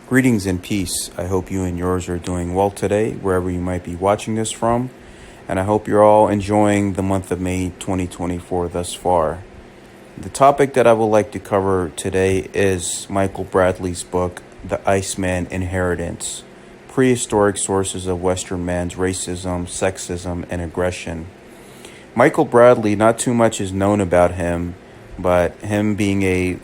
Greetings and peace. I hope you and yours are doing well today, wherever you might be watching this from. And I hope you're all enjoying the month of May 2024 thus far. The topic that I would like to cover today is Michael Bradley's book, The Iceman Inheritance: Prehistoric Sources of Western Man's Racism, Sexism, and Aggression. Michael Bradley, not too much is known about him, but him being a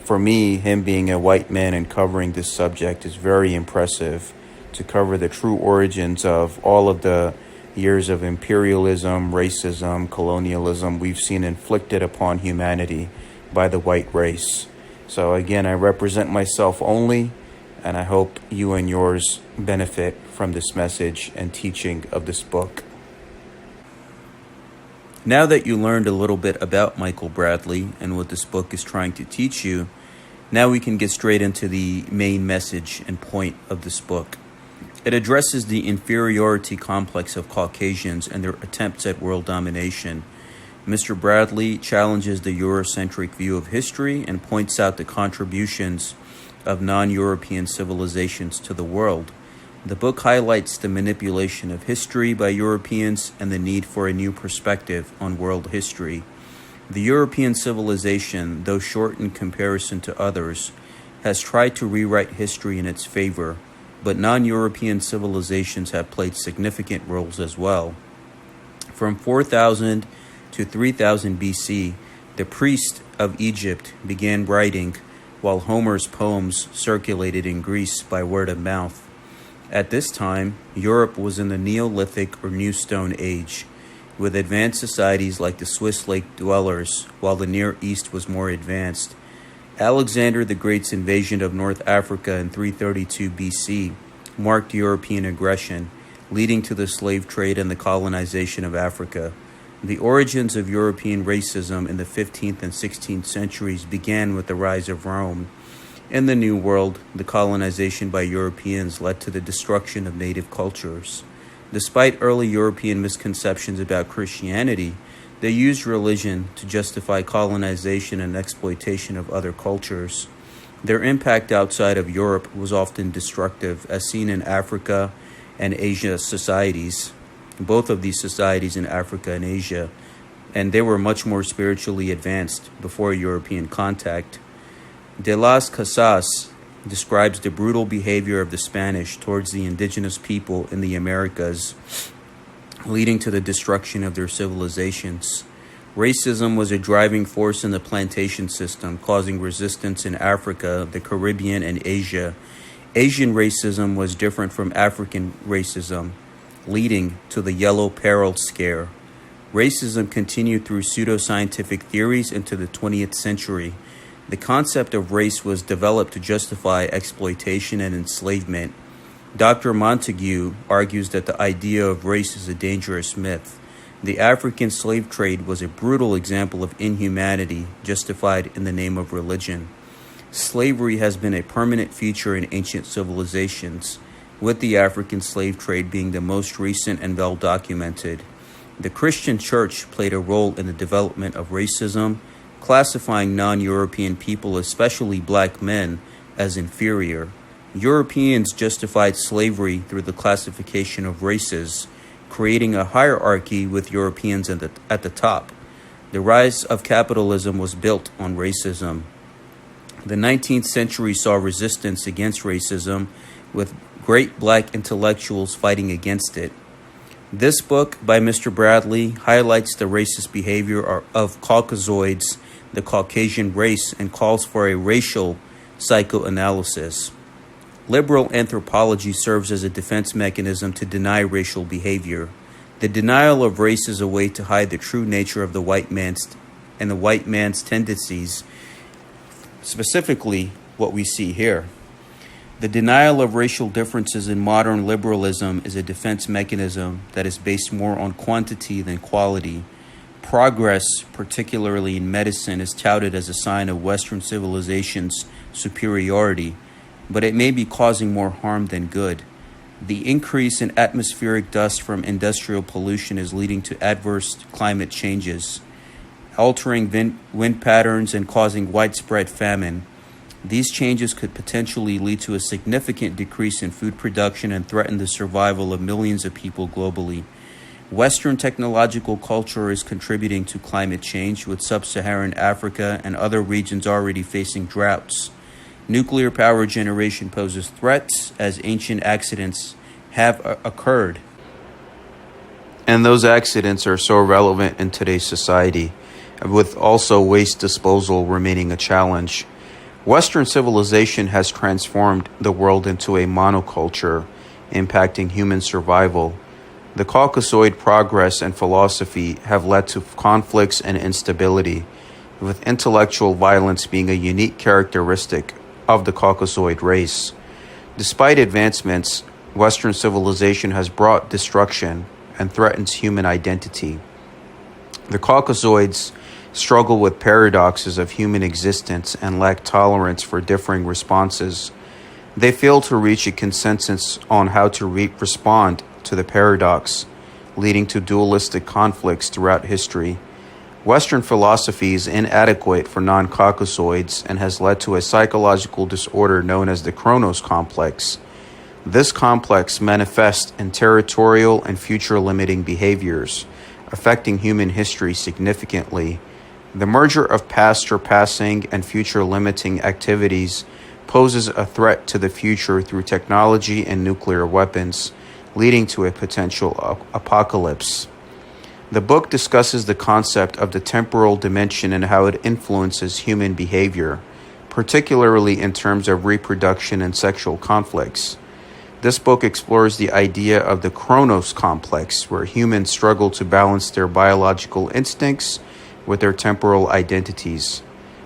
white man and covering this subject is very impressive, to cover the true origins of all of the years of imperialism, racism, colonialism we've seen inflicted upon humanity by the white race. So again, I represent myself only, and I hope you and yours benefit from this message and teaching of this book. Now that you learned a little bit about Michael Bradley and what this book is trying to teach you, now we can get straight into the main message and point of this book. It addresses the inferiority complex of Caucasians and their attempts at world domination. Mr. Bradley challenges the Eurocentric view of history and points out the contributions of non-European civilizations to the world. The book highlights the manipulation of history by Europeans and the need for a new perspective on world history. The European civilization, though short in comparison to others, has tried to rewrite history in its favor, but non-European civilizations have played significant roles as well. From 4000 to 3000 BC, the priests of Egypt began writing, while Homer's poems circulated in Greece by word of mouth. At this time, Europe was in the Neolithic or New Stone Age, with advanced societies like the Swiss lake dwellers, while the Near East was more advanced. Alexander the Great's invasion of North Africa in 332 BC marked European aggression, leading to the slave trade and the colonization of Africa. The origins of European racism in the 15th and 16th centuries began with the rise of Rome. In the New World, the colonization by Europeans led to the destruction of native cultures. Despite early European misconceptions about Christianity, they used religion to justify colonization and exploitation of other cultures. Their impact outside of Europe was often destructive, as seen in Africa and Asia societies, both of these societies in Africa and Asia, and they were much more spiritually advanced before European contact. De las Casas describes the brutal behavior of the Spanish towards the indigenous people in the Americas, leading to the destruction of their civilizations. Racism was a driving force in the plantation system, causing resistance in Africa, the Caribbean, and Asia. Asian racism was different from African racism, leading to the Yellow Peril scare. Racism continued through pseudoscientific theories into the 20th century. The concept of race was developed to justify exploitation and enslavement. Dr. Montague argues that the idea of race is a dangerous myth. The African slave trade was a brutal example of inhumanity justified in the name of religion. Slavery has been a permanent feature in ancient civilizations, with the African slave trade being the most recent and well documented. The Christian Church played a role in the development of racism, classifying non-European people, especially black men, as inferior. Europeans justified slavery through the classification of races, creating a hierarchy with Europeans at the top. The rise of capitalism was built on racism. The 19th century saw resistance against racism, with great black intellectuals fighting against it. This book by Mr. Bradley highlights the racist behavior of Caucasoids, the Caucasian race, and calls for a racial psychoanalysis. Liberal anthropology serves as a defense mechanism to deny racial behavior. The denial of race is a way to hide the true nature of the white man's tendencies, specifically what we see here. The denial of racial differences in modern liberalism is a defense mechanism that is based more on quantity than quality. Progress, particularly in medicine, is touted as a sign of Western civilization's superiority, but it may be causing more harm than good. The increase in atmospheric dust from industrial pollution is leading to adverse climate changes, altering wind patterns and causing widespread famine. These changes could potentially lead to a significant decrease in food production and threaten the survival of millions of people globally. Western technological culture is contributing to climate change, with sub-Saharan Africa and other regions already facing droughts. Nuclear power generation poses threats as ancient accidents have occurred. And those accidents are so relevant in today's society, with also waste disposal remaining a challenge. Western civilization has transformed the world into a monoculture, impacting human survival. The Caucasoid progress and philosophy have led to conflicts and instability, with intellectual violence being a unique characteristic of the Caucasoid race. Despite advancements, Western civilization has brought destruction and threatens human identity. The Caucasoids struggle with paradoxes of human existence and lack tolerance for differing responses. They fail to reach a consensus on how to respond to the paradox, leading to dualistic conflicts throughout history. Western philosophy is inadequate for non-Caucasoids and has led to a psychological disorder known as the Kronos complex. This complex manifests in territorial and future-limiting behaviors, affecting human history significantly. The merger of past surpassing and future-limiting activities poses a threat to the future through technology and nuclear weapons, leading to a potential apocalypse. The book discusses the concept of the temporal dimension and how it influences human behavior, particularly in terms of reproduction and sexual conflicts. This book explores the idea of the Kronos complex, where humans struggle to balance their biological instincts with their temporal identities.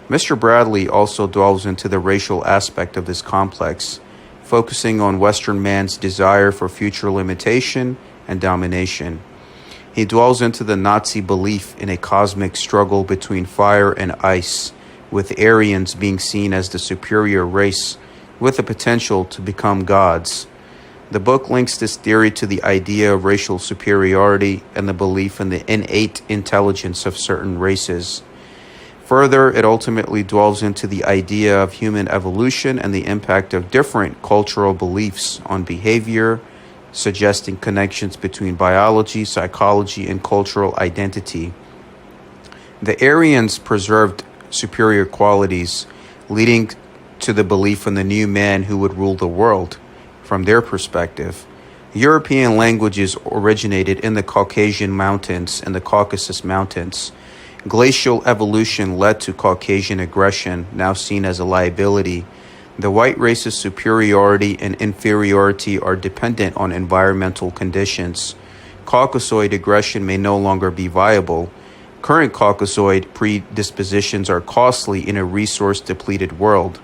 Mr. Bradley also delves into the racial aspect of this complex, focusing on Western man's desire for future limitation and domination. He dwells into the Nazi belief in a cosmic struggle between fire and ice, with Aryans being seen as the superior race with the potential to become gods. The book links this theory to the idea of racial superiority and the belief in the innate intelligence of certain races. Further, it ultimately dwells into the idea of human evolution and the impact of different cultural beliefs on behavior, suggesting connections between biology, psychology, and cultural identity. The Aryans preserved superior qualities, leading to the belief in the new man who would rule the world. From their perspective, European languages originated in the Caucasian Mountains and the Caucasus Mountains. Glacial evolution led to Caucasian aggression, now seen as a liability. The white race's superiority and inferiority are dependent on environmental conditions. Caucasoid aggression may no longer be viable. Current Caucasoid predispositions are costly in a resource-depleted world.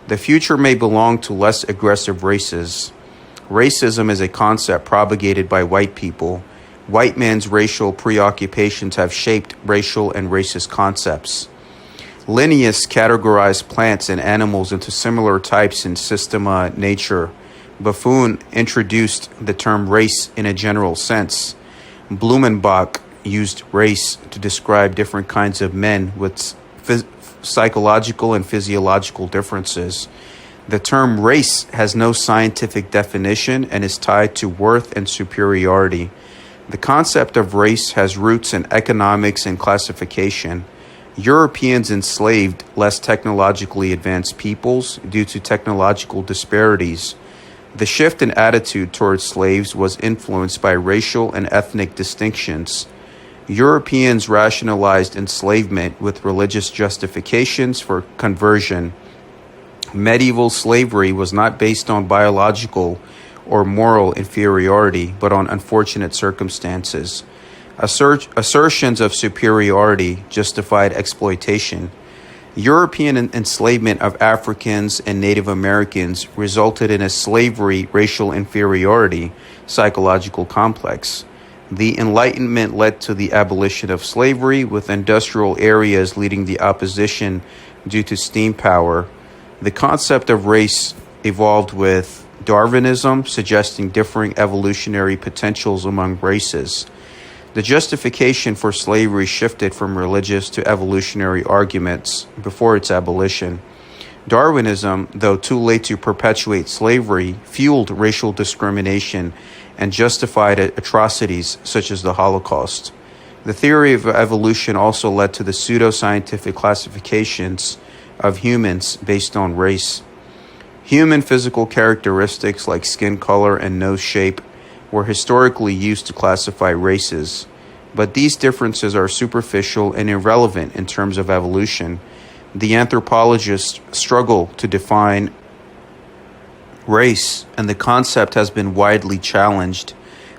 The future may belong to less aggressive races. Racism is a concept propagated by white people. White man's racial preoccupations have shaped racial and racist concepts. Linnaeus categorized plants and animals into similar types in Systema Nature. Buffon introduced the term race in a general sense. Blumenbach used race to describe different kinds of men with psychological and physiological differences. The term race has no scientific definition and is tied to worth and superiority. The concept of race has roots in economics and classification. Europeans enslaved less technologically advanced peoples due to technological disparities. The shift in attitude towards slaves was influenced by racial and ethnic distinctions. Europeans rationalized enslavement with religious justifications for conversion. Medieval slavery was not based on biological or moral inferiority, but on unfortunate circumstances. Assertions of superiority justified exploitation. European enslavement of Africans and Native Americans resulted in a slavery racial inferiority psychological complex. The Enlightenment led to the abolition of slavery, with industrial areas leading the opposition due to steam power. The concept of race evolved with Darwinism, suggesting differing evolutionary potentials among races. The justification for slavery shifted from religious to evolutionary arguments before its abolition. Darwinism, though too late to perpetuate slavery, fueled racial discrimination and justified atrocities such as the Holocaust. The theory of evolution also led to the pseudoscientific classifications of humans based on race. Human physical characteristics like skin color and nose shape were historically used to classify races, but these differences are superficial and irrelevant in terms of evolution. The anthropologists struggle to define race, and the concept has been widely challenged.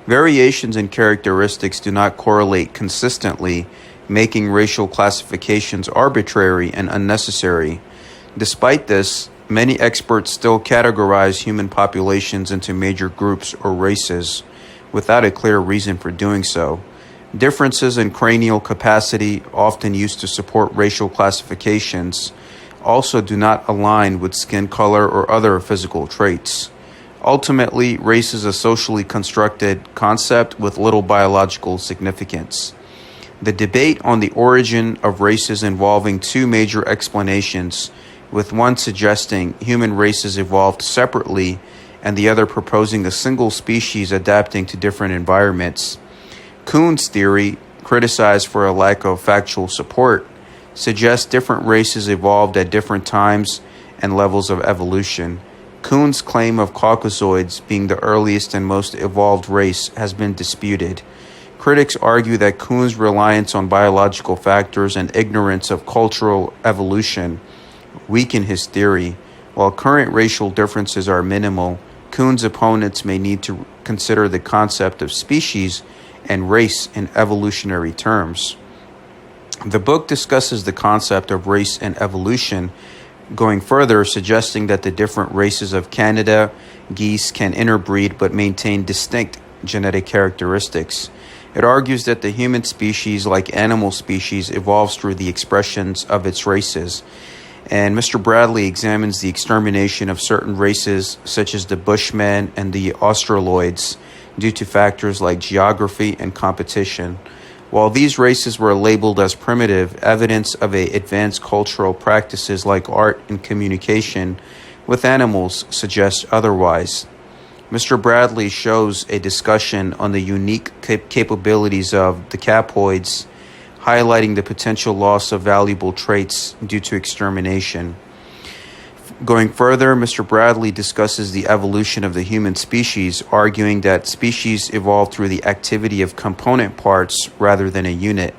Variations in characteristics do not correlate consistently, making racial classifications arbitrary and unnecessary. Despite this, many experts still categorize human populations into major groups or races, without a clear reason for doing so. Differences in cranial capacity, often used to support racial classifications, also do not align with skin color or other physical traits. Ultimately, race is a socially constructed concept with little biological significance. The debate on the origin of races involving two major explanations, with one suggesting human races evolved separately and the other proposing a single species adapting to different environments. Kuhn's theory, criticized for a lack of factual support, suggests different races evolved at different times and levels of evolution. Kuhn's claim of Caucasoids being the earliest and most evolved race has been disputed. Critics argue that Kuhn's reliance on biological factors and ignorance of cultural evolution weaken his theory. While current racial differences are minimal, Kuhn's opponents may need to consider the concept of species and race in evolutionary terms. The book discusses the concept of race and evolution, going further, suggesting that the different races of Canada geese can interbreed but maintain distinct genetic characteristics. It argues that the human species, like animal species, evolves through the expressions of its races. And Mr. Bradley examines the extermination of certain races, such as the Bushmen and the Australoids, due to factors like geography and competition. While these races were labeled as primitive, evidence of advanced cultural practices like art and communication with animals suggests otherwise. Mr. Bradley shows a discussion on the unique capabilities of the capoids, highlighting the potential loss of valuable traits due to extermination. Going further, Mr. Bradley discusses the evolution of the human species, arguing that species evolve through the activity of component parts rather than a unit.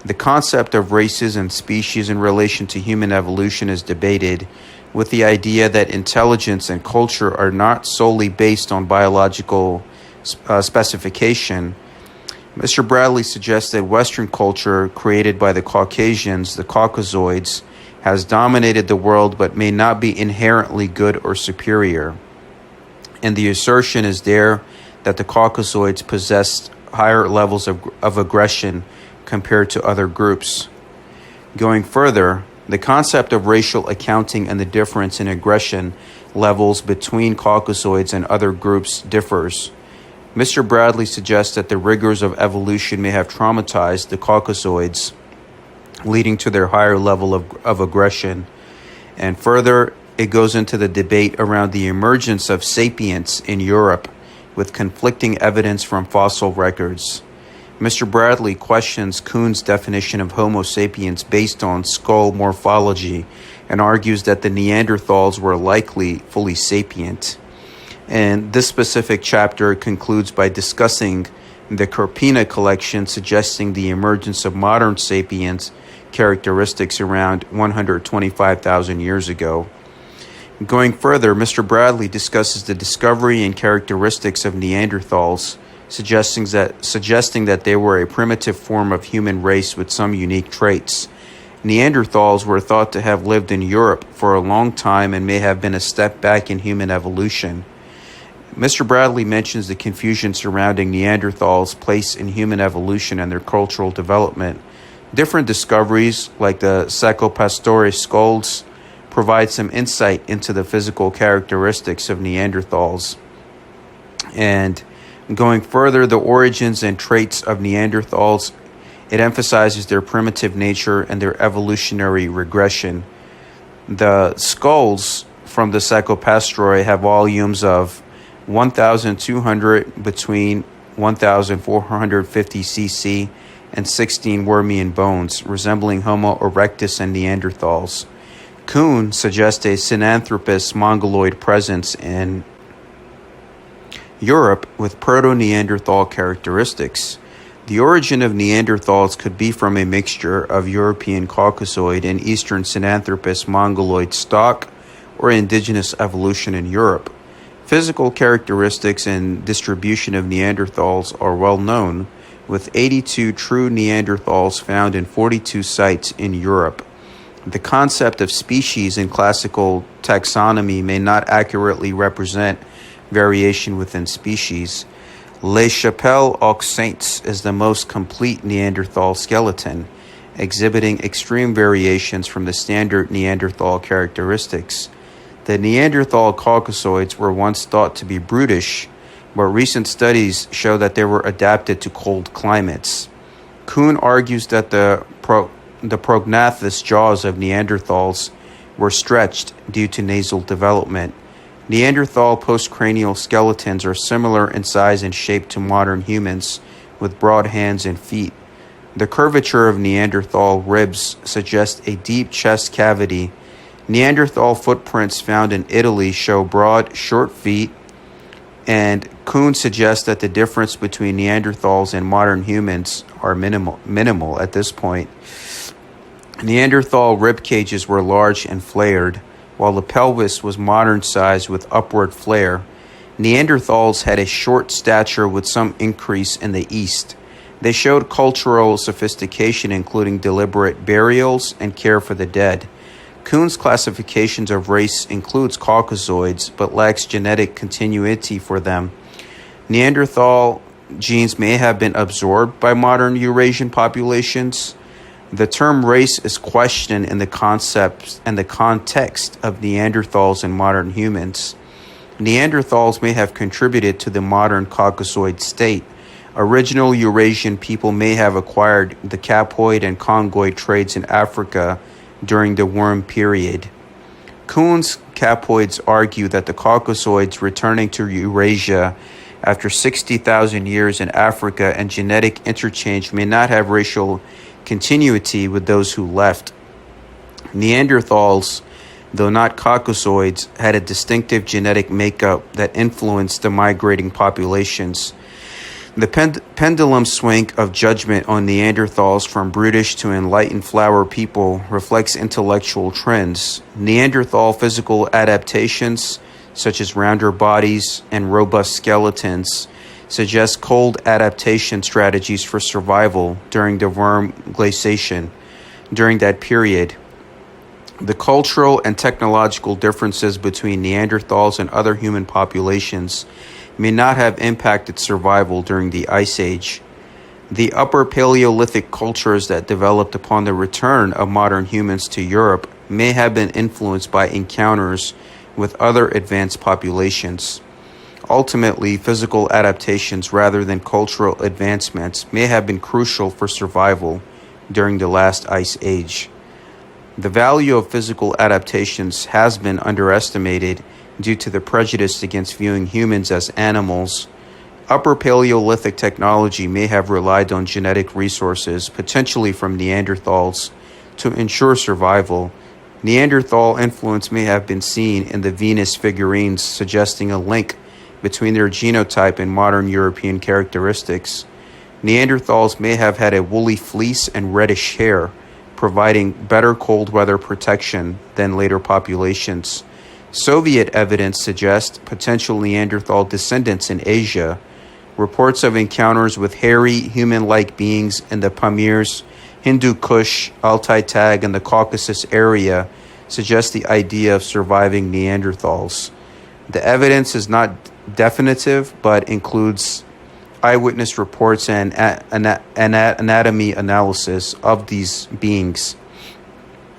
The concept of races and species in relation to human evolution is debated, with the idea that intelligence and culture are not solely based on biological specification. Mr. Bradley suggests that Western culture, created by the Caucasians, the Caucasoids, has dominated the world but may not be inherently good or superior. And the assertion is there that the Caucasoids possessed higher levels of aggression compared to other groups. Going further, the concept of racial accounting and the difference in aggression levels between Caucasoids and other groups differs. Mr. Bradley suggests that the rigors of evolution may have traumatized the Caucasoids, leading to their higher level of aggression. And further, it goes into the debate around the emergence of sapients in Europe, with conflicting evidence from fossil records. Mr. Bradley questions Kuhn's definition of Homo sapiens based on skull morphology and argues that the Neanderthals were likely fully sapient. And this specific chapter concludes by discussing the Kirpina collection, suggesting the emergence of modern sapiens characteristics around 125,000 years ago. Going further, Mr. Bradley discusses the discovery and characteristics of Neanderthals, suggesting that they were a primitive form of human race with some unique traits. Neanderthals were thought to have lived in Europe for a long time and may have been a step back in human evolution. Mr. Bradley mentions the confusion surrounding Neanderthals' place in human evolution and their cultural development. Different discoveries, like the Sacopastore skulls, provide some insight into the physical characteristics of Neanderthals. And going further, the origins and traits of Neanderthals, it emphasizes their primitive nature and their evolutionary regression. The skulls from the Psychopastroi have volumes of 1,200 between 1,450 cc and 16 Wormian bones, resembling Homo erectus and Neanderthals. Kuhn suggests a Sinanthropus mongoloid presence in Europe with proto-Neanderthal characteristics. The origin of Neanderthals could be from a mixture of European Caucasoid and Eastern Sinanthropus mongoloid stock or indigenous evolution in Europe. Physical characteristics and distribution of Neanderthals are well known, with 82 true Neanderthals found in 42 sites in Europe. The concept of species in classical taxonomy may not accurately represent variation within species. Le Chapelle aux Saints is the most complete Neanderthal skeleton, exhibiting extreme variations from the standard Neanderthal characteristics. The Neanderthal Caucasoids were once thought to be brutish, but recent studies show that they were adapted to cold climates. Kuhn argues that the prognathous jaws of Neanderthals were stretched due to nasal development. Neanderthal postcranial skeletons are similar in size and shape to modern humans, with broad hands and feet. The curvature of Neanderthal ribs suggests a deep chest cavity. Neanderthal footprints found in Italy show broad, short feet, and Kuhn suggests that the difference between Neanderthals and modern humans are minimal at this point. Neanderthal rib cages were large and flared, while the pelvis was modern-sized with upward flare. Neanderthals had a short stature with some increase in the east. They showed cultural sophistication, including deliberate burials and care for the dead. Kuhn's classifications of race includes Caucasoids, but lacks genetic continuity for them. Neanderthal genes may have been absorbed by modern Eurasian populations. The term race is questioned in the concepts and the context of Neanderthals and modern humans. Neanderthals may have contributed to the modern Caucasoid state. Original Eurasian people may have acquired the Capoid and Congoid trades in Africa during the Worm period. Kuhn's Capoids argue that the Caucasoids returning to Eurasia after 60,000 years in Africa and genetic interchange may not have racial continuity with those who left. Neanderthals, though not Caucasoids, had a distinctive genetic makeup that influenced the migrating populations. The pendulum swing of judgment on Neanderthals from brutish to enlightened flower people reflects intellectual trends. Neanderthal physical adaptations, such as rounder bodies and robust skeletons, suggest cold adaptation strategies for survival during the worm glaciation. During that period, the cultural and technological differences between Neanderthals and other human populations may not have impacted survival during the Ice Age. The Upper Paleolithic cultures that developed upon the return of modern humans to Europe may have been influenced by encounters with other advanced populations. Ultimately, physical adaptations rather than cultural advancements may have been crucial for survival during the last Ice Age. The value of physical adaptations has been underestimated due to the prejudice against viewing humans as animals. Upper Paleolithic technology may have relied on genetic resources, potentially from Neanderthals, to ensure survival. Neanderthal influence may have been seen in the Venus figurines, suggesting a link between their genotype and modern European characteristics. Neanderthals may have had a woolly fleece and reddish hair, providing better cold weather protection than later populations. Soviet evidence suggests potential Neanderthal descendants in Asia. Reports of encounters with hairy, human-like beings in the Pamirs, Hindu Kush, Altai Tag, and the Caucasus area suggest the idea of surviving Neanderthals. The evidence is not definitive, but includes eyewitness reports and anatomy analysis of these beings.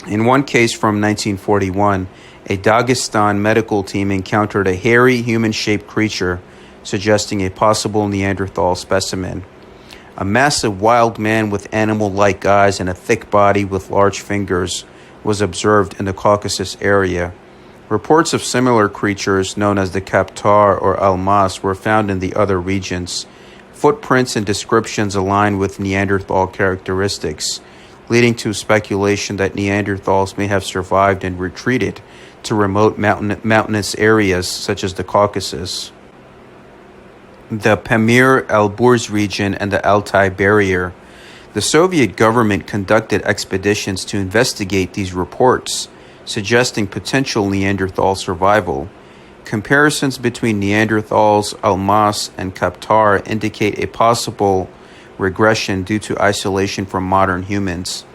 In one case from 1941, a Dagestan medical team encountered a hairy, human-shaped creature, suggesting a possible Neanderthal specimen. A massive wild man with animal-like eyes and a thick body with large fingers was observed in the Caucasus area. Reports of similar creatures, known as the Kaptar or Almas, were found in the other regions. Footprints and descriptions align with Neanderthal characteristics, leading to speculation that Neanderthals may have survived and retreated to remote mountainous areas such as the Caucasus, the Pamir-Elburz region, and the Altai Barrier. The Soviet government conducted expeditions to investigate these reports, suggesting potential Neanderthal survival. Comparisons between Neanderthals, Almas, and Kaptar indicate a possible regression due to isolation from modern humans.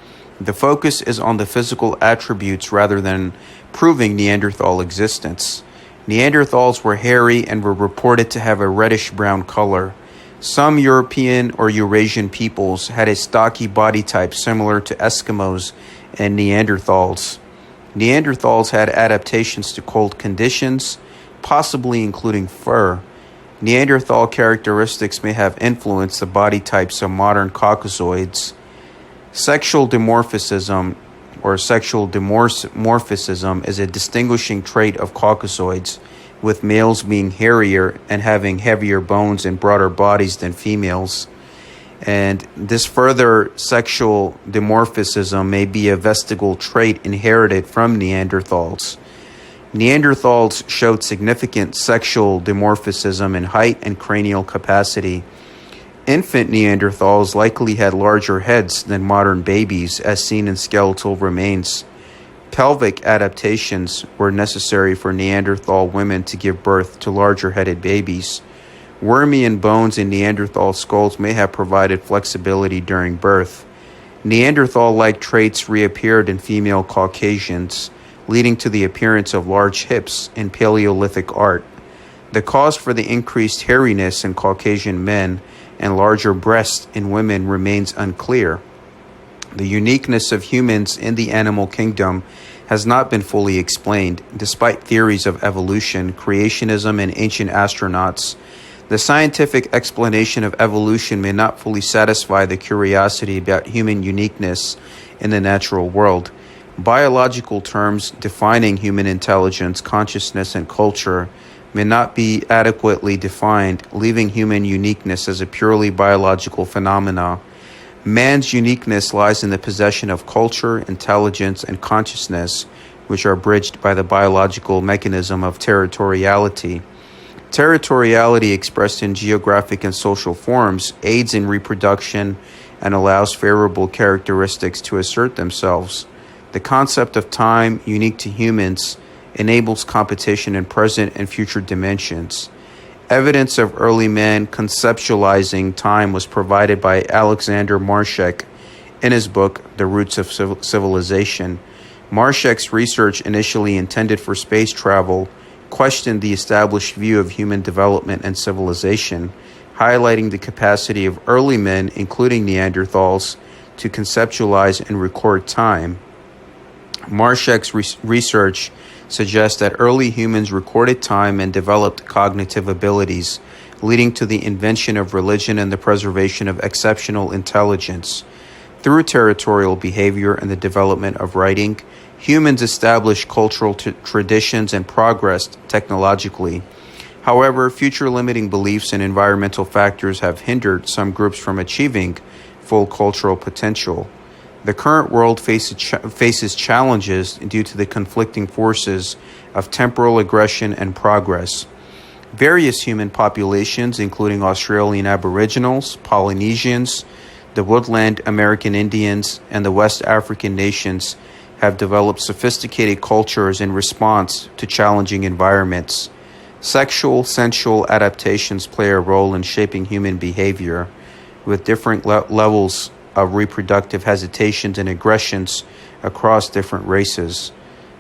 The focus is on the physical attributes rather than proving Neanderthal existence. Neanderthals were hairy and were reported to have a reddish-brown color. Some European or Eurasian peoples had a stocky body type similar to Eskimos and Neanderthals. Neanderthals had adaptations to cold conditions, possibly including fur. Neanderthal characteristics may have influenced the body types of modern Caucasoids. Sexual dimorphism or sexual dimorphism is a distinguishing trait of Caucasoids, with males being hairier and having heavier bones and broader bodies than females. And this further sexual dimorphism may be a vestigial trait inherited from Neanderthals. Neanderthals showed significant sexual dimorphism in height and cranial capacity. Infant Neanderthals likely had larger heads than modern babies, as seen in skeletal remains. Pelvic adaptations were necessary for Neanderthal women to give birth to larger-headed babies. Wormian bones in Neanderthal skulls may have provided flexibility during birth. Neanderthal-like traits reappeared in female Caucasians, leading to the appearance of large hips in Paleolithic art. The cause for the increased hairiness in Caucasian men and larger breasts in women remains unclear. The uniqueness of humans in the animal kingdom has not been fully explained, despite theories of evolution, creationism, and ancient astronauts. The scientific explanation of evolution may not fully satisfy the curiosity about human uniqueness in the natural world. Biological terms defining human intelligence, consciousness, and culture may not be adequately defined, leaving human uniqueness as a purely biological phenomena. Man's uniqueness lies in the possession of culture, intelligence, and consciousness, which are bridged by the biological mechanism of territoriality. Territoriality, expressed in geographic and social forms, aids in reproduction and allows favorable characteristics to assert themselves. The concept of time, unique to humans, enables competition in present and future dimensions. Evidence of early man conceptualizing time was provided by Alexander Marshak in his book, The Roots of Civilization. Marshak's research, initially intended for space travel, questioned the established view of human development and civilization, highlighting the capacity of early men, including Neanderthals, to conceptualize and record time. Marshak's research suggests that early humans recorded time and developed cognitive abilities, leading to the invention of religion and the preservation of exceptional intelligence. Through territorial behavior and the development of writing, humans established cultural traditions and progressed technologically. However, future limiting beliefs and environmental factors have hindered some groups from achieving full cultural potential. The current world faces challenges due to the conflicting forces of temporal aggression and progress. Various human populations, including Australian Aboriginals, Polynesians, the woodland American Indians, and the West African nations, have developed sophisticated cultures in response to challenging environments. Sexual, sensual adaptations play a role in shaping human behavior, with different levels of reproductive hesitations and aggressions across different races.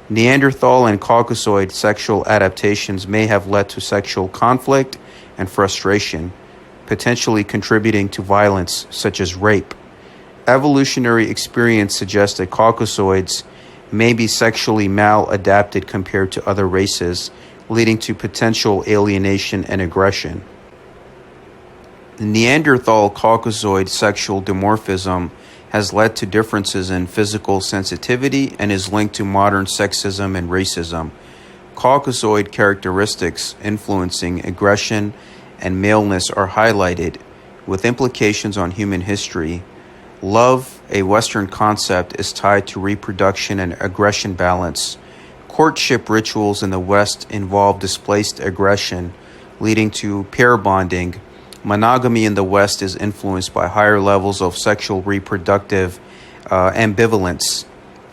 Neanderthal and Caucasoid sexual adaptations may have led to sexual conflict and frustration, potentially contributing to violence such as rape. Evolutionary experience suggests that Caucasoids may be sexually maladapted compared to other races, leading to potential alienation and aggression. Neanderthal Caucasoid sexual dimorphism has led to differences in physical sensitivity and is linked to modern sexism and racism. Caucasoid characteristics influencing aggression and maleness are highlighted, with implications on human history. Love, a Western concept, is tied to reproduction and aggression balance. Courtship rituals in the West involve displaced aggression, leading to pair bonding. Monogamy in the West is influenced by higher levels of sexual reproductive ambivalence.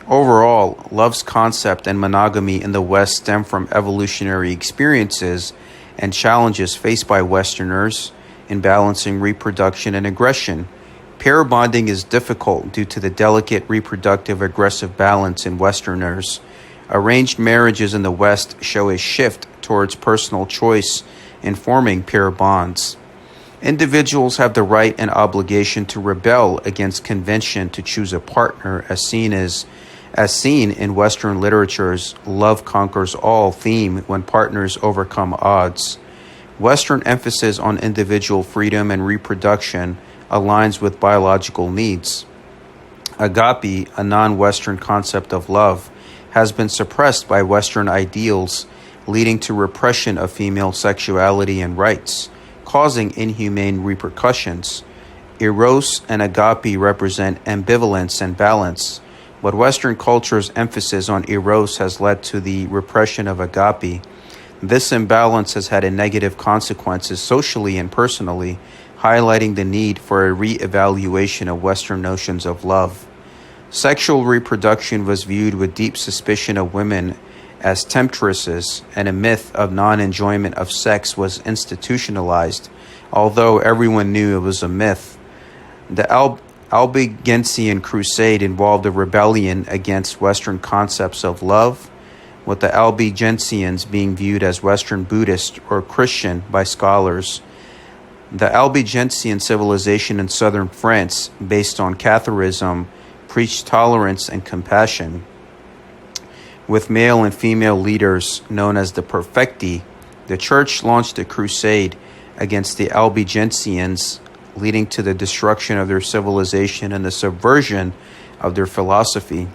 Overall, love's concept and monogamy in the West stem from evolutionary experiences and challenges faced by Westerners in balancing reproduction and aggression. Pair bonding is difficult due to the delicate reproductive aggressive balance in Westerners. Arranged marriages in the West show a shift towards personal choice in forming pair bonds. Individuals have the right and obligation to rebel against convention to choose a partner, as seen in Western literature's love conquers all theme when partners overcome odds. Western emphasis on individual freedom and reproduction aligns with biological needs. Agape, a non-Western concept of love, has been suppressed by Western ideals, leading to repression of female sexuality and rights, causing inhumane repercussions. Eros and agape represent ambivalence and balance, but Western culture's emphasis on eros has led to the repression of agape. This imbalance has had negative consequences socially and personally, highlighting the need for a re-evaluation of Western notions of love. Sexual reproduction was viewed with deep suspicion of women as temptresses, and a myth of non-enjoyment of sex was institutionalized, although everyone knew it was a myth. The Albigensian Crusade involved a rebellion against Western concepts of love, with the Albigensians being viewed as Western Buddhist or Christian by scholars. The Albigensian civilization in southern France, based on Catholicism, preached tolerance and compassion, with male and female leaders known as the Perfecti. The church launched a crusade against the Albigensians, leading to the destruction of their civilization and the subversion of their philosophy.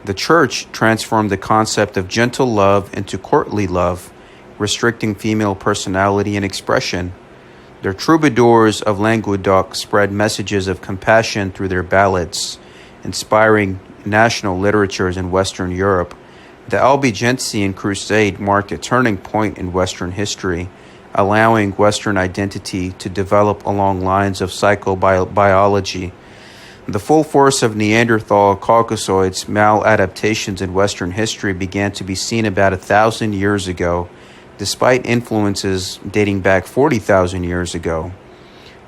The church transformed the concept of gentle love into courtly love, restricting female personality and expression. The troubadours of Languedoc spread messages of compassion through their ballads, inspiring national literatures in Western Europe. The Albigensian Crusade marked a turning point in Western history, allowing Western identity to develop along lines of psychobiology. The full force of Neanderthal Caucasoids maladaptations in Western history began to be seen about 1,000 years ago, despite influences dating back 40,000 years ago.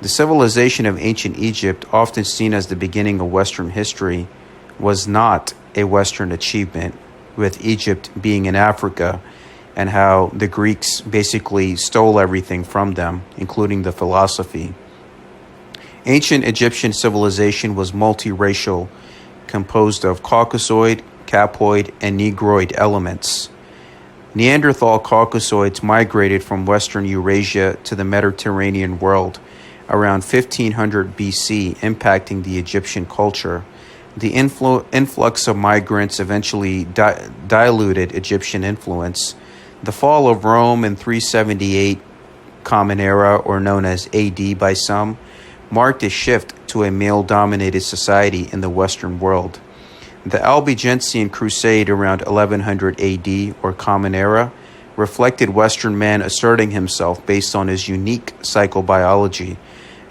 The civilization of ancient Egypt, often seen as the beginning of Western history, was not a Western achievement, with Egypt being in Africa, and how the Greeks basically stole everything from them, including the philosophy. Ancient Egyptian civilization was multiracial, composed of Caucasoid, Capoid, and Negroid elements. Neanderthal Caucasoids migrated from Western Eurasia to the Mediterranean world around 1500 BC, impacting the Egyptian culture. The influx of migrants eventually diluted Egyptian influence. The fall of Rome in 378 Common Era, or known as AD by some, marked a shift to a male-dominated society in the Western world. The Albigensian Crusade around 1100 AD, or Common Era, reflected Western man asserting himself based on his unique psychobiology.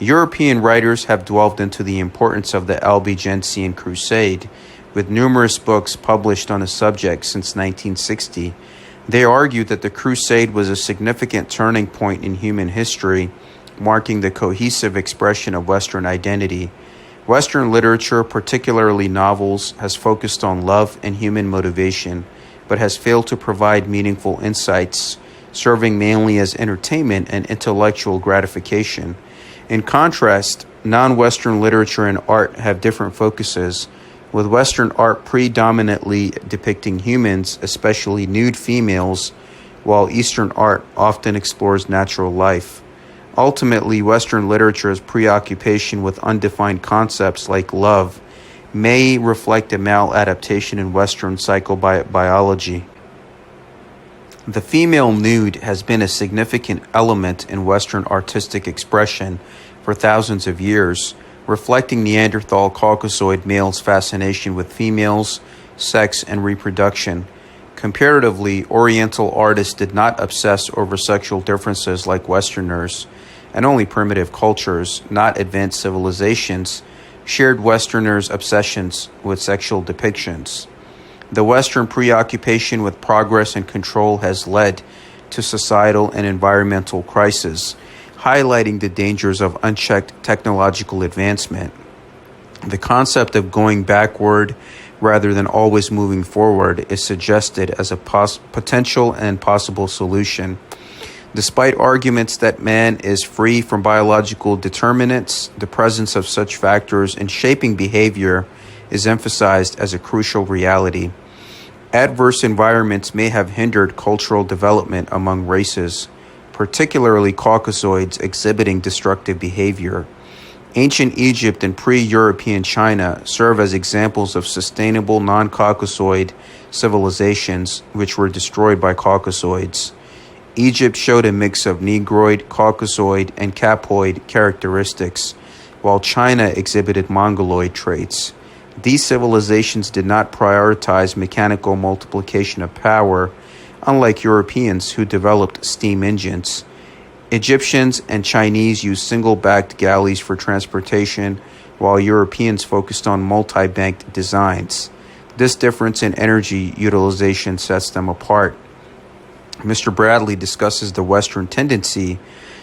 European writers have delved into the importance of the Albigensian Crusade, with numerous books published on the subject since 1960. They argue that the Crusade was a significant turning point in human history, marking the cohesive expression of Western identity. Western literature, particularly novels, has focused on love and human motivation, but has failed to provide meaningful insights, serving mainly as entertainment and intellectual gratification. In contrast, non-Western literature and art have different focuses, with Western art predominantly depicting humans, especially nude females, while Eastern art often explores natural life. Ultimately, Western literature's preoccupation with undefined concepts like love may reflect a maladaptation in Western psychobiology. The female nude has been a significant element in Western artistic expression for thousands of years, reflecting Neanderthal Caucasoid males' fascination with females, sex, and reproduction. Comparatively, Oriental artists did not obsess over sexual differences like Westerners, and only primitive cultures, not advanced civilizations, shared Westerners' obsessions with sexual depictions. The Western preoccupation with progress and control has led to societal and environmental crises, highlighting the dangers of unchecked technological advancement. The concept of going backward rather than always moving forward is suggested as a potential and possible solution. Despite arguments that man is free from biological determinants, the presence of such factors in shaping behavior is emphasized as a crucial reality. Adverse environments may have hindered cultural development among races, particularly Caucasoids exhibiting destructive behavior. Ancient Egypt and pre-European China serve as examples of sustainable non-Caucasoid civilizations which were destroyed by Caucasoids. Egypt showed a mix of Negroid, Caucasoid, and Capoid characteristics, while China exhibited Mongoloid traits. These civilizations did not prioritize mechanical multiplication of power, unlike Europeans who developed steam engines. Egyptians and Chinese used single-backed galleys for transportation, while Europeans focused on multi-banked designs. This difference in energy utilization sets them apart. Mr. Bradley discusses the Western tendency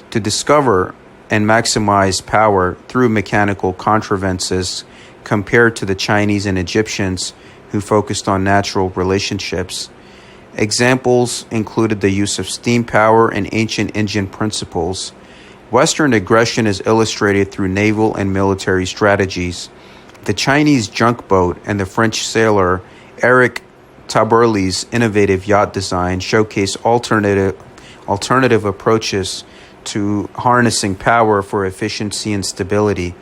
to discover and maximize power through mechanical contrivances compared to the Chinese and Egyptians who focused on natural relationships. Examples included the use of steam power and ancient engine principles. Western aggression is illustrated through naval and military strategies. The Chinese junk boat and the French sailor Eric Tabarly's innovative yacht design showcase alternative approaches to harnessing power for efficiency and stability.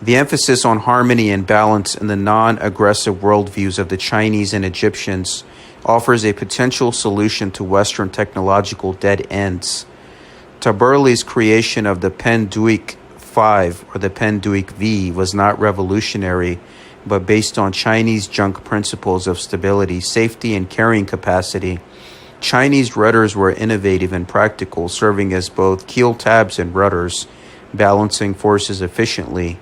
The emphasis on harmony and balance in the non-aggressive worldviews of the Chinese and Egyptians offers a potential solution to Western technological dead ends. Tabarly's creation of the Penduic 5 or the Penduic V was not revolutionary, but based on Chinese junk principles of stability, safety, and carrying capacity. Chinese rudders were innovative and practical, serving as both keel tabs and rudders, balancing forces efficiently.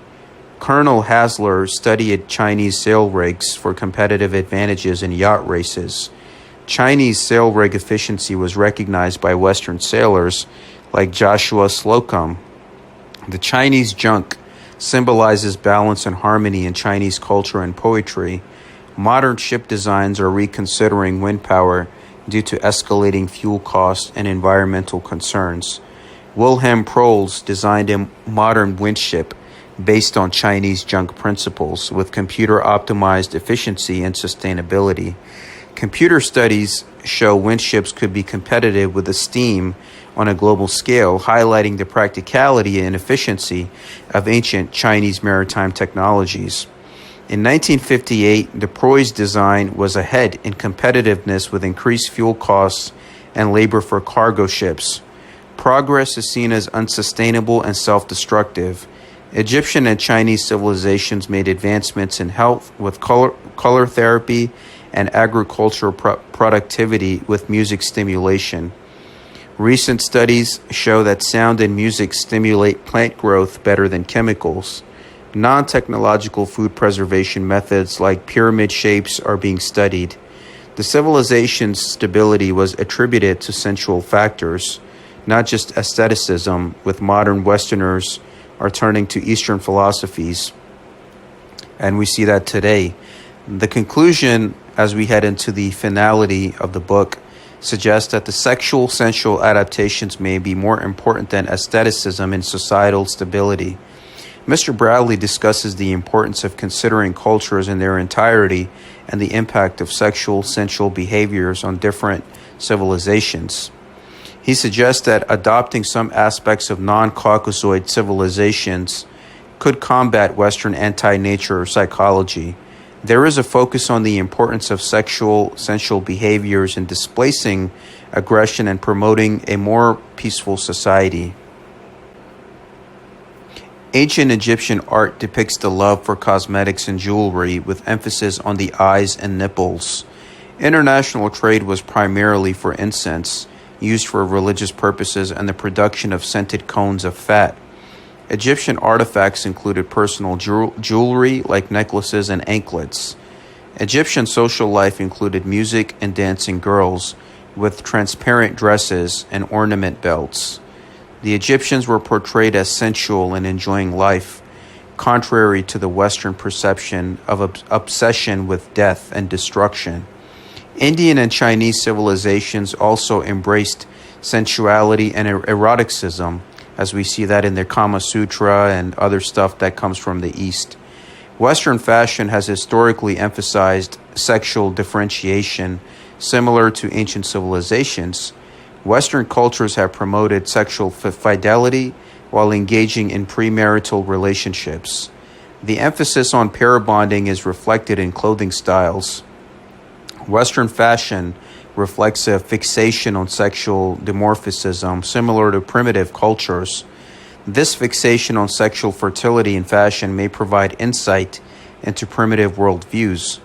Colonel Hasler studied Chinese sail rigs for competitive advantages in yacht races. Chinese sail rig efficiency was recognized by Western sailors like Joshua Slocum. The Chinese junk symbolizes balance and harmony in Chinese culture and poetry. Modern ship designs are reconsidering wind power due to escalating fuel costs and environmental concerns. Wilhelm Proles designed a modern windship based on Chinese junk principles with computer-optimized efficiency and sustainability. Computer studies show windships could be competitive with the steam on a global scale, highlighting the practicality and efficiency of ancient Chinese maritime technologies. In 1958, the Proy's design was ahead in competitiveness with increased fuel costs and labor for cargo ships. Progress is seen as unsustainable and self-destructive. Egyptian and Chinese civilizations made advancements in health with color therapy and agricultural productivity with music stimulation. Recent studies show that sound and music stimulate plant growth better than chemicals. Non-technological food preservation methods like pyramid shapes are being studied. The civilization's stability was attributed to sensual factors, not just aestheticism, with modern Westerners are turning to Eastern philosophies. And we see that today. The conclusion, as we head into the finality of the book, suggests that the sexual sensual adaptations may be more important than aestheticism in societal stability. Mr. Bradley discusses the importance of considering cultures in their entirety and the impact of sexual sensual behaviors on different civilizations. He suggests that adopting some aspects of non-Caucasoid civilizations could combat Western anti-nature psychology. There is a focus on the importance of sexual sensual behaviors in displacing aggression and promoting a more peaceful society. Ancient Egyptian art depicts the love for cosmetics and jewelry with emphasis on the eyes and nipples. International trade was primarily for incense, used for religious purposes and the production of scented cones of fat. Egyptian artifacts included personal jewelry like necklaces and anklets. Egyptian social life included music and dancing girls with transparent dresses and ornament belts. The Egyptians were portrayed as sensual and enjoying life, contrary to the Western perception of obsession with death and destruction. Indian and Chinese civilizations also embraced sensuality and eroticism, as we see that in the Kama Sutra and other stuff that comes from the East. Western fashion has historically emphasized sexual differentiation, similar to ancient civilizations. Western cultures have promoted sexual fidelity while engaging in premarital relationships. The emphasis on pair bonding is reflected in clothing styles. Western fashion reflects a fixation on sexual dimorphism similar to primitive cultures. This fixation on sexual fertility in fashion may provide insight into primitive worldviews.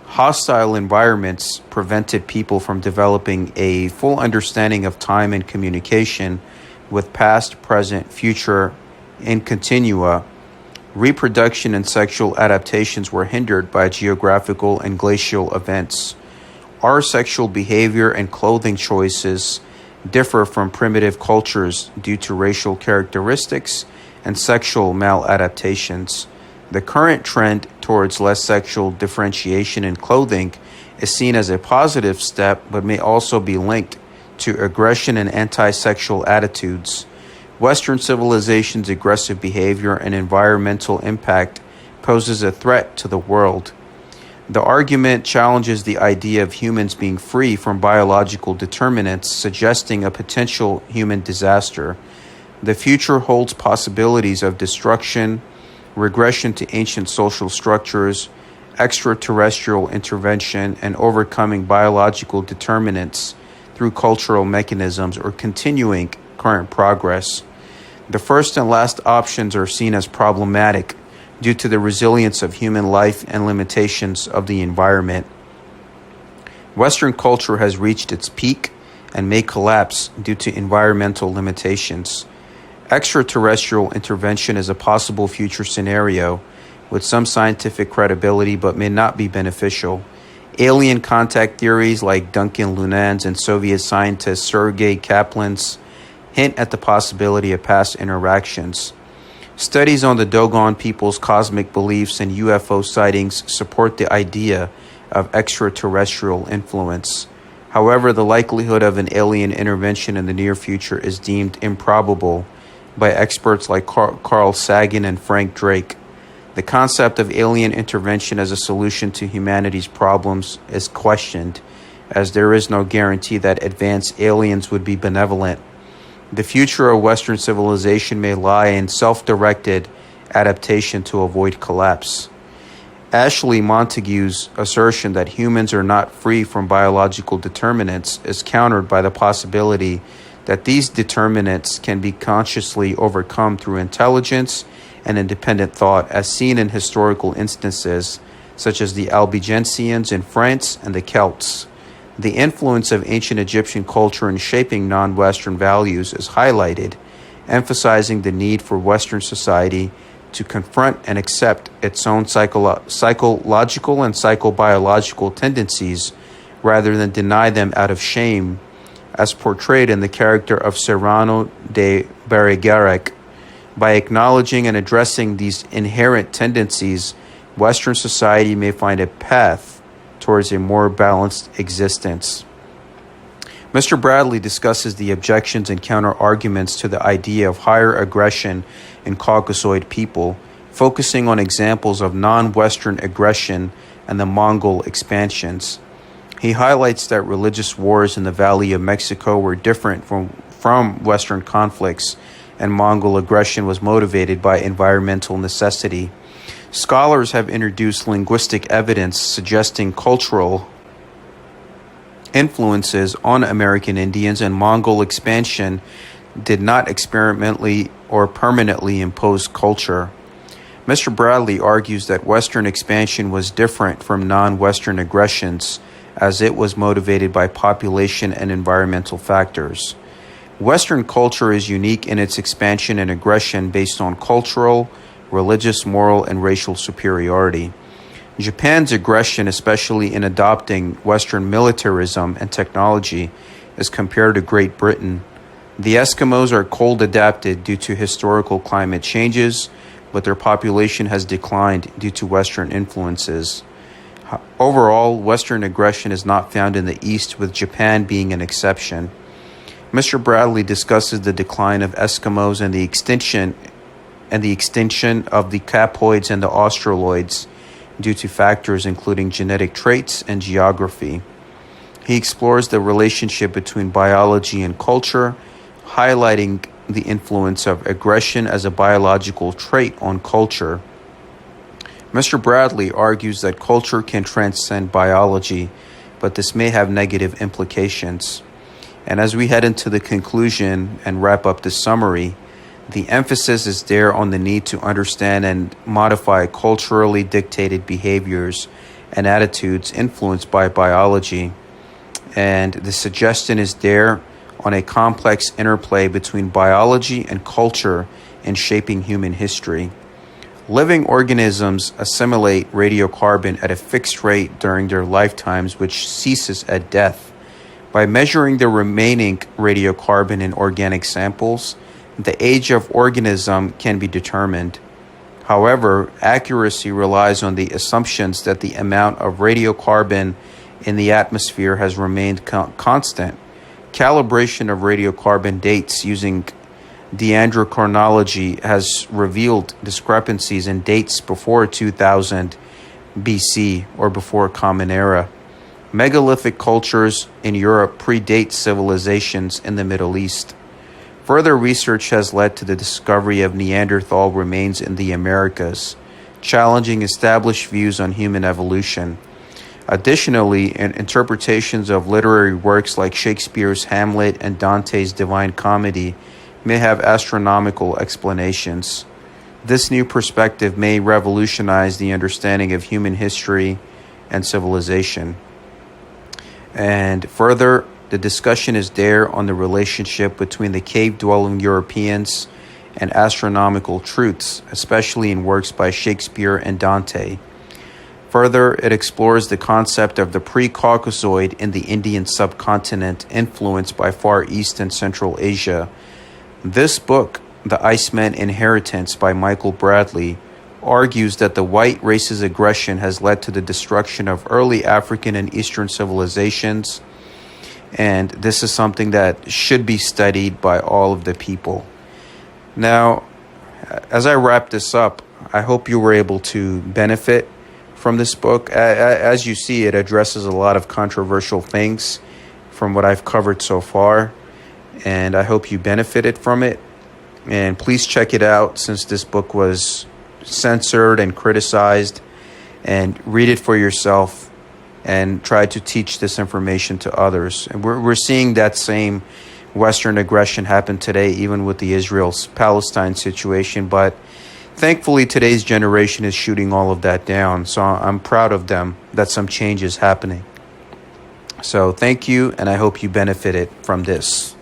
Hostile environments prevented people from developing a full understanding of time and communication with past, present, future in continua. Reproduction and sexual adaptations were hindered by geographical and glacial events. Our sexual behavior and clothing choices differ from primitive cultures due to racial characteristics and sexual maladaptations. The current trend towards less sexual differentiation in clothing is seen as a positive step, but may also be linked to aggression and anti-sexual attitudes. Western civilization's aggressive behavior and environmental impact poses a threat to the world. The argument challenges the idea of humans being free from biological determinants, suggesting a potential human disaster. The future holds possibilities of destruction, regression to ancient social structures, extraterrestrial intervention, and overcoming biological determinants through cultural mechanisms or continuing current progress. The first and last options are seen as problematic due to the resilience of human life and limitations of the environment. Western culture has reached its peak and may collapse due to environmental limitations. Extraterrestrial intervention is a possible future scenario with some scientific credibility but may not be beneficial. Alien contact theories like Duncan Lunan's and Soviet scientist Sergei Kaplan's hint at the possibility of past interactions. Studies on the Dogon people's cosmic beliefs and UFO sightings support the idea of extraterrestrial influence. However, the likelihood of an alien intervention in the near future is deemed improbable by experts like Carl Sagan and Frank Drake. The concept of alien intervention as a solution to humanity's problems is questioned, as there is no guarantee that advanced aliens would be benevolent. The future of Western civilization may lie in self-directed adaptation to avoid collapse. Ashley Montague's assertion that humans are not free from biological determinants is countered by the possibility that these determinants can be consciously overcome through intelligence and independent thought, as seen in historical instances such as the Albigensians in France and the Celts. The influence of ancient Egyptian culture in shaping non-Western values is highlighted, emphasizing the need for Western society to confront and accept its own psychological and psychobiological tendencies rather than deny them out of shame, as portrayed in the character of Cyrano de Bergerac. By acknowledging and addressing these inherent tendencies, Western society may find a path towards a more balanced existence. Mr. Bradley discusses the objections and counter-arguments to the idea of higher aggression in Caucasoid people, focusing on examples of non-Western aggression and the Mongol expansions. He highlights that religious wars in the Valley of Mexico were different from Western conflicts, and Mongol aggression was motivated by environmental necessity. Scholars have introduced linguistic evidence suggesting cultural influences on American Indians, and Mongol expansion did not experimentally or permanently impose culture. Mr. Bradley argues that Western expansion was different from non-Western aggressions, as it was motivated by population and environmental factors. Western culture is unique in its expansion and aggression based on cultural, religious, moral, and racial superiority. Japan's aggression, especially in adopting Western militarism and technology, is compared to Great Britain. The Eskimos are cold adapted due to historical climate changes, but their population has declined due to Western influences. Overall, Western aggression is not found in the East, with Japan being an exception. Mr. Bradley discusses the decline of Eskimos and the extinction of the Capoids and the Australoids due to factors including genetic traits and geography. He explores the relationship between biology and culture, highlighting the influence of aggression as a biological trait on culture. Mr. Bradley argues that culture can transcend biology, but this may have negative implications. And as we head into the conclusion and wrap up the summary, the emphasis is there on the need to understand and modify culturally dictated behaviors and attitudes influenced by biology. And the suggestion is there on a complex interplay between biology and culture in shaping human history. Living organisms assimilate radiocarbon at a fixed rate during their lifetimes, which ceases at death. By measuring the remaining radiocarbon in organic samples, the age of organism can be determined. However, accuracy relies on the assumptions that the amount of radiocarbon in the atmosphere has remained constant. Calibration of radiocarbon dates using dendrochronology has revealed discrepancies in dates before 2000 BC or before Common Era. Megalithic cultures in Europe predate civilizations in the Middle East. Further research has led to the discovery of Neanderthal remains in the Americas, challenging established views on human evolution. Additionally, interpretations of literary works like Shakespeare's Hamlet and Dante's Divine Comedy may have astronomical explanations. This new perspective may revolutionize the understanding of human history and civilization. And further, the discussion is there on the relationship between the cave-dwelling Europeans and astronomical truths, especially in works by Shakespeare and Dante. Further, it explores the concept of the pre-Caucasoid in the Indian subcontinent influenced by Far East and Central Asia. This book, The Iceman Inheritance by Michael Bradley, argues that the white race's aggression has led to the destruction of early African and Eastern civilizations, and this is something that should be studied by all of the people. Now, as I wrap this up, I hope you were able to benefit from this book. As you see, it addresses a lot of controversial things from what I've covered so far, and I hope you benefited from it. And please check it out, since this book was censored and criticized, and read it for yourself and try to teach this information to others. And we're seeing that same Western aggression happen today, even with the Israel-Palestine situation. But thankfully, today's generation is shooting all of that down. So I'm proud of them that some change is happening. So thank you, and I hope you benefited from this.